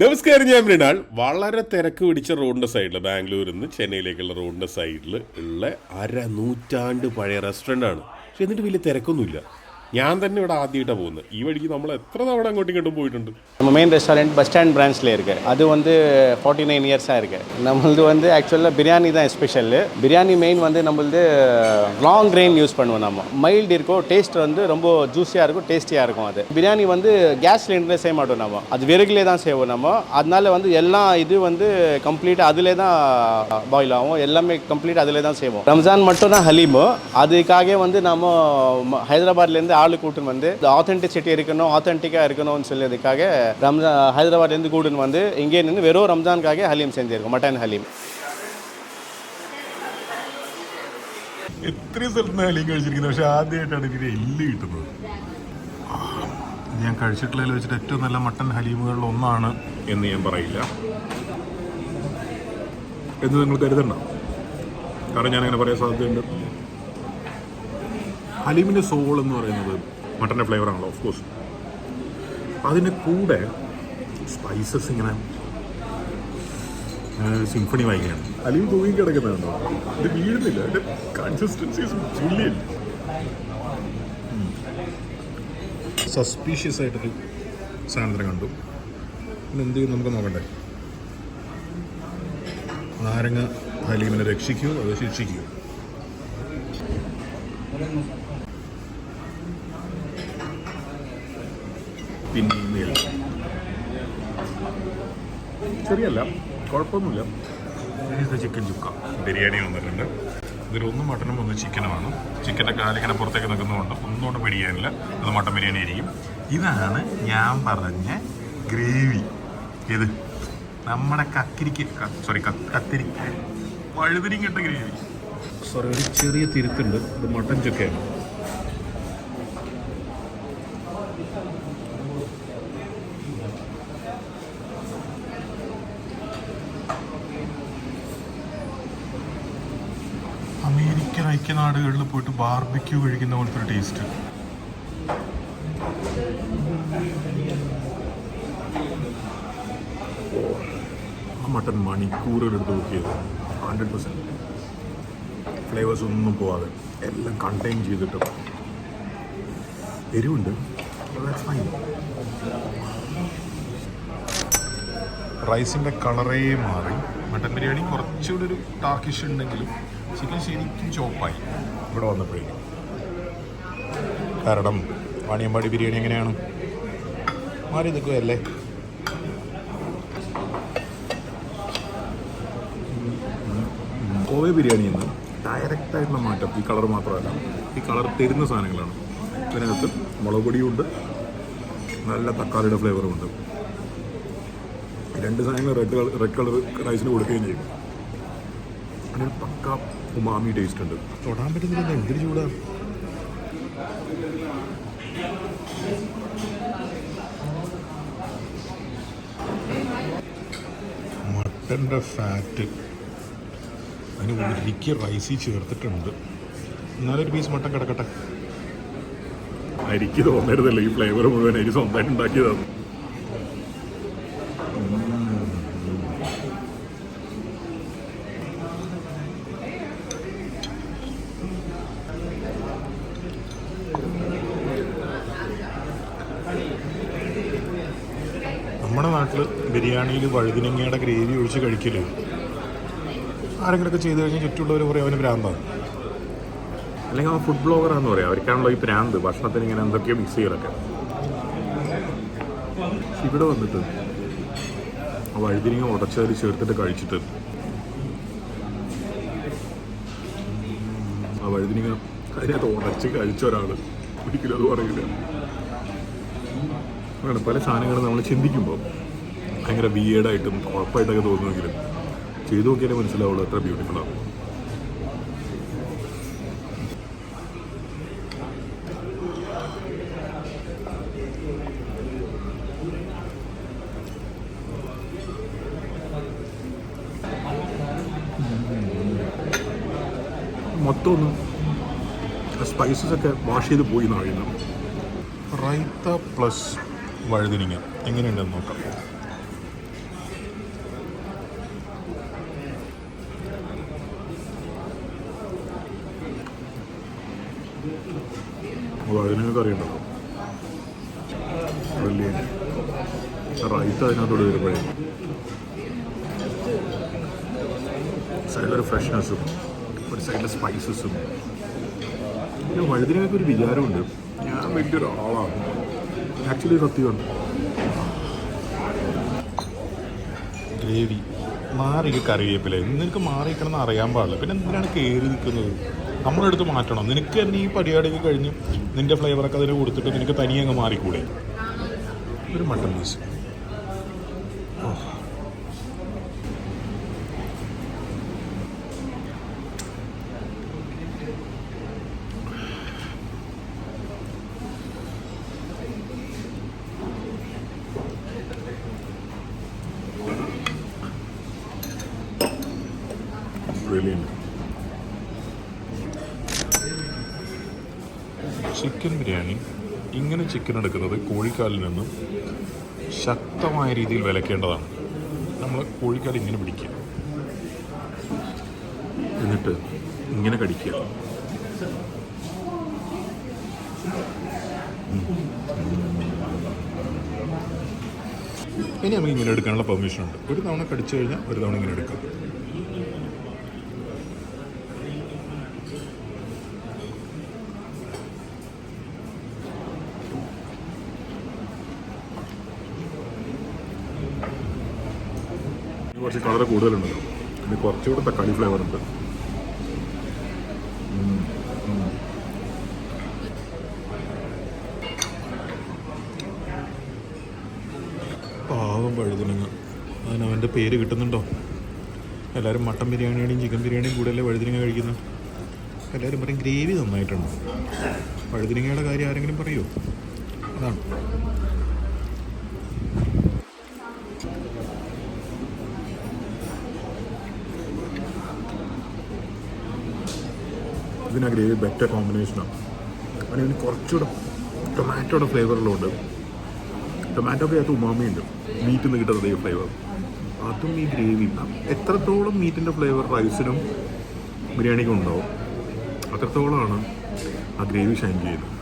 നമസ്കാരം, ഞാൻ മൃണാൾ. വളരെ തിരക്ക് പിടിച്ച റോഡിൻ്റെ സൈഡിൽ, ബാംഗ്ലൂരിൽ നിന്ന് ചെന്നൈയിലേക്കുള്ള റോഡിൻ്റെ സൈഡിൽ ഉള്ള നൂറ്റാണ്ട് പഴയ റെസ്റ്റോറൻ്റാണ്. പക്ഷെ എന്നിട്ട് വലിയ തിരക്കൊന്നുമില്ല. ഞാൻ തന്നെ ഇവിടെ ആദ്യമായിട്ടാണ് പോകുന്നത്. ഈ വഴിക്ക് നമ്മൾ എത്ര തവണ അങ്ങോട്ടും ഇങ്ങോട്ടും போயிட்டு. நம்ம மெயின் ரெஸ்டாரண்ட் பஸ் ஸ்டாண்ட் பிரான்ச்சில் இருக்குது. அது வந்து 49 இயர்ஸாக இருக்குது. நம்மளது வந்து ஆக்சுவலாக பிரியாணி தான் ஸ்பெஷல். பிரியாணி மெயின் வந்து நம்மளது லாங் கிரெயின் யூஸ் பண்ணுவோம். நம்ம மைல்டு இருக்கும், டேஸ்ட் வந்து ரொம்ப ஜூஸியாக இருக்கும், டேஸ்டியாக இருக்கும். அது பிரியாணி வந்து கேஸ் சிலிண்டரே செய்ய மாட்டோம். நம்ம அது விறகுலே தான் செய்வோம். நம்ம அதனால வந்து எல்லாம் இது வந்து கம்ப்ளீட்டாக அதிலே தான் பாயில் ஆகும். எல்லாமே கம்ப்ளீட் அதிலே தான் செய்வோம். ரம்ஜான் மட்டும் தான் ஹலீமு. அதுக்காக வந்து நம்ம ஹைதராபாத்லேருந்து ஆளு கூட்டுன்னு வந்து ஆத்தென்டிசிட்டி இருக்கணும், ஆத்தென்டிக்காக இருக்கணும்னு சொல்லியதுக்காக ஹைதராபாத்லேருந்து கூட்டுன்னு வந்து இங்கே நின்று வெறும் ரம்ஜானுக்காக ஹலீம் செஞ்சிருக்கோம், மட்டன் ஹலீம். ഇത്രയും സ്ഥലത്ത് ഹലീം കഴിച്ചിരിക്കുന്നത്, പക്ഷെ ആദ്യമായിട്ടാണ് ഇതിന് എല്ല് കിട്ടുന്നത്. ഞാൻ കഴിച്ചിട്ടുള്ളതിൽ വെച്ചിട്ട് ഏറ്റവും നല്ല മട്ടൻ ഹലീമുകളിൽ ഒന്നാണ് എന്ന് ഞാൻ പറയില്ല എന്ന് നിങ്ങൾ കരുതണ്ട, കാരണം ഞാനങ്ങനെ പറയാൻ സാധ്യതയുണ്ട്. ഹലീമിൻ്റെ സോൾ എന്ന് പറയുന്നത് മട്ടൻ്റെ ഫ്ലേവറാണല്ലോ, ഓഫ് കോഴ്സ്. അതിൻ്റെ കൂടെ സ്പൈസസ് ഇങ്ങനെ സിംഫണി വായിക്കുകയാണ്. ഹലീം തൂങ്ങി കിടക്കുന്നതാണോ, ഇത് വീഴുന്നില്ല. അതിൻ്റെ കൺസിസ്റ്റൻസീസ് ബ്രില്യൻ്റ്. സസ്പീഷ്യസ് ആയിട്ടൊരു സാധനത്തിനെ കണ്ടു. പിന്നെ എന്ത് ചെയ്യും നമുക്ക് നോക്കണ്ടേ. നാരങ്ങ ഹലീമിനെ രക്ഷിക്കൂ, അത് ശിക്ഷിക്കൂ. പിന്നെ ശരിയല്ല, കുഴപ്പമൊന്നുമില്ല. ചിക്കൻ ചുക്ക ബിരിയാണി വന്നിട്ടുണ്ട്. ഇതിലൊന്നും മട്ടനും ഒന്ന് ചിക്കനുമാണ്. ചിക്കൻ്റെ കാലിങ്ങനെ പുറത്തേക്ക് നിൽക്കുന്നതുകൊണ്ട് ഒന്നുകൊണ്ട് പിടിക്കാനില്ല. അത് മട്ടൻ ബിരിയാണി ആയിരിക്കും. ഇതാണ് ഞാൻ പറഞ്ഞ ഗ്രേവി. ഇത് നമ്മുടെ കത്തിരിക്ക വഴുതിരിങ്ങട്ട ഗ്രേവി. സോറി, ഒരു ചെറിയ തിരുത്തുണ്ട്. ഇത് മട്ടൻ ചുക്കയാണ്. അമേരിക്കൻ ഐക്യനാടുകളിൽ പോയിട്ട് ബാർബിക്യൂ കഴിക്കുന്ന പോലത്തെ ഒരു ടേസ്റ്റ്. ആ മട്ടൺ മണിക്കൂറുകളെടുത്ത് കുക്ക് ചെയ്ത് 100% ഫ്ലേവേഴ്സ് ഒന്നും പോവാതെ എല്ലാം കണ്ടെയ്ൻ ചെയ്തിട്ട് എരിവുണ്ട്. റൈസിൻ്റെ കളറേ മാറി. മട്ടൻ ബിരിയാണി കുറച്ചുകൂടി ഒരു ടാർക്കിഷ് ഉണ്ടെങ്കിലും ചിക്കൻ ശരിക്കും ചോപ്പായി ഇവിടെ വന്നപ്പോഴേക്കും. കാരണം വാണിയമ്പാടി ബിരിയാണി എങ്ങനെയാണ് മാറി നിൽക്കുകയല്ലേ. കോവ ബിരിയാണിയിൽ നിന്ന് ഡയറക്റ്റായിട്ടുള്ള മാറ്റം ഈ കളർ മാത്രമല്ല, ഈ കളർ തരുന്ന സാധനങ്ങളാണ്. ഇതിനകത്ത് മുളക് പൊടിയുണ്ട്, നല്ല തക്കാളിയുടെ ഫ്ലേവറും ഉണ്ട്. രണ്ട് സാധനങ്ങൾ റെഡ് കളർ റൈസിന് കൊടുക്കുകയും ചെയ്യും. അതിന് പക്ക ഉമാമി ടേസ്റ്റ് ഉണ്ട്. തൊടാൻ പറ്റുന്നില്ല, എന്തൊരു ചൂടാണ്. മട്ടൻ്റെ ഫാറ്റ് അതിന് ഒരിക്കൽ റൈസിൽ ചേർത്തിട്ടുണ്ട്. എന്നാലൊരു പീസ് മട്ടൻ കിടക്കട്ടെ. അരിക്ക് തോന്നരുതല്ലോ ഈ ഫ്ലേവർ മുഴുവൻ അരി സ്വന്തമായിട്ട് ഉണ്ടാക്കിയതാണ്. നമ്മുടെ നാട്ടിൽ ബിരിയാണിയിൽ വഴുതിനങ്ങയുടെ ഗ്രേവി ഒഴിച്ച് കഴിക്കല് ആരെങ്കിലുമൊക്കെ ചെയ്ത് കഴിഞ്ഞാൽ ചുറ്റുള്ളവർ പറയും അവന് ഭ്രാന്താണ്, അല്ലെങ്കിൽ അവൻ ഫുഡ് ബ്ലോഗറാന്ന് പറയാം. അവർക്കാണല്ലോ ഈ ഭ്രാന്ത്, ഭക്ഷണത്തിന് ഇങ്ങനെ എന്തൊക്കെയോ മിക്സ് ചെയ്യലൊക്കെ. ഇവിടെ വന്നിട്ട് ആ വഴുതിനങ്ങ ഉടച്ചതിൽ ചേർത്തിട്ട് കഴിച്ചിട്ട് ആ വഴുതിനങ്ങ അതിനകത്ത് ഉടച്ച് കഴിച്ച ഒരാൾ ഒരിക്കലും അത് പറയില്ല. അങ്ങനെ പല സാധനങ്ങളും നമ്മൾ ചിന്തിക്കുമ്പോൾ ഭയങ്കര വിയേഡായിട്ടും കുഴപ്പമായിട്ടൊക്കെ തോന്നുമെങ്കിലും ചെയ്തു നോക്കിയാലേ മനസ്സിലാവുള്ളൂ എത്ര ബ്യൂട്ടിഫുള്ളാണ്. മൊത്തം ഒന്ന് സ്പൈസസ് ഒക്കെ വാഷ് ചെയ്ത് പോയി എന്നാണ് അറിയുന്നത്. റൈത്ത പ്ലസ് വഴുതിനിങ്ങ എങ്ങനെയുണ്ടെന്ന് നോക്കാം. വഴുതനങ്ങ കറി ഉണ്ടല്ലോ, വലിയ റൈത്ത അതിനകത്തോട് വരുമ്പോഴേ സൈഡിലൊരു ഫ്രഷ്നെസ്സും ഒരു സൈഡിലെ സ്പൈസസും. പിന്നെ വഴുതനങ്ങയ്ക്ക് ഒരു വിചാരമുണ്ട്, ഞാൻ വലിയൊരു ആളാണ് ആക്ച്വലി. സത്യമാണ്. ഗ്രേവി മാറിക്ക് കറിവേപ്പില നിനക്ക് മാറിക്കണമെന്ന് അറിയാൻ പാടില്ല. പിന്നെ എന്തിനാണ് കയറി നിൽക്കുന്നത്? നമ്മളെടുത്ത് മാറ്റണം. നിനക്ക് തന്നെ ഈ പരിപാടിയൊക്കെ കഴിഞ്ഞ് നിൻ്റെ ഫ്ലേവറൊക്കെ അതിന് കൊടുത്തിട്ട് നിനക്ക് തനിയെ അങ്ങ് മാറിക്കൂടെ? ഒരു മട്ടൺ പീസ്. ചിക്കൻ ബിരിയാണി ഇങ്ങനെ ചിക്കൻ എടുക്കുന്നത് കോഴിക്കാലിൽ നിന്നും ശക്തമായ രീതിയിൽ വിലക്കേണ്ടതാണ്. നമ്മൾ കോഴിക്കാൽ ഇങ്ങനെ പിടിക്കുക, എന്നിട്ട് ഇങ്ങനെ കടിക്കുക. ഇനി നമുക്ക് ഇങ്ങനെ എടുക്കാനുള്ള പെർമിഷൻ ഉണ്ട്. ഒരു തവണ കടിച്ചു കഴിഞ്ഞാൽ ഒരു തവണ ഇങ്ങനെ എടുക്കാം. കുറച്ച് കളർ കൂടുതലുണ്ടല്ലോ, ഇനി കുറച്ചുകൂടെ തക്കാളി ഫ്ലേവർ ഉണ്ട്. പാവം വഴുതനങ്ങ, അതിനവൻ്റെ പേര് കിട്ടുന്നുണ്ടോ? എല്ലാവരും മട്ടൻ ബിരിയാണിയുടെയും ചിക്കൻ ബിരിയാണിയും കൂടെയല്ലേ വഴുതനങ്ങ കഴിക്കുന്നത്. എല്ലാവരും പറയും ഗ്രേവി നന്നായിട്ടുണ്ട്. വഴുതനങ്ങയുടെ കാര്യം ആരെങ്കിലും പറയുമോ? അതാണ്. ഇതിനാ ഗ്രേവി ബെറ്റർ കോമ്പിനേഷനാണ്. അതിന് കുറച്ചുകൂടെ ടൊമാറ്റോയുടെ ഫ്ലേവറിലുണ്ട്. ടൊമാറ്റോക്ക് അകത്ത് ഉമാമിയുണ്ട്, മീറ്റിൽ നിന്ന് കിട്ടുന്നത് ഈ ഫ്ലേവർ. അതും ഈ ഗ്രേവി എത്രത്തോളം മീറ്റിൻ്റെ ഫ്ലേവർ റൈസിനും ബിരിയാണിക്കും ഉണ്ടാവും, അത്രത്തോളമാണ് ആ ഗ്രേവി ഷൈൻ ചെയ്യുന്നത്.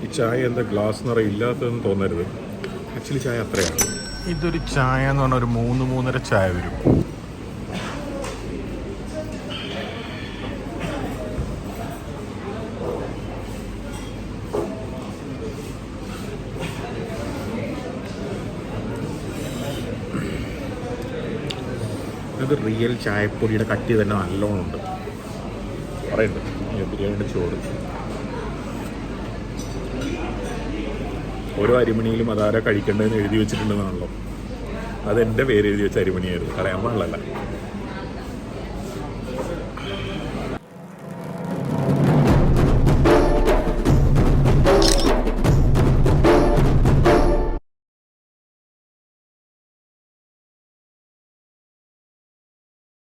ഈ ചായ എന്താ ഗ്ലാസ് നിറയെ ഇല്ലാത്തതെന്ന് തോന്നരുത്. ആക്ച്വലി ചായ അത്രയാണ്. ഇതൊരു ചായ എന്ന് പറഞ്ഞാൽ ഒരു 3-3.5 ചായ വരും. ഇത് റിയൽ ചായപ്പൊടിയുടെ കട്ടി തന്നെ നല്ലോണം ഉണ്ട്. പറയുന്നുണ്ട് ബിരിയാണിയുടെ ചോറ്. ഓരോ അരിമണിയിലും അതാരാ കഴിക്കേണ്ടതെന്ന് എഴുതി വെച്ചിട്ടുണ്ടെന്നാണല്ലോ. അതെൻ്റെ പേര് എഴുതി വെച്ച അരിമണിയായിരുന്നു, കളയാൻ പാടില്ലല്ല.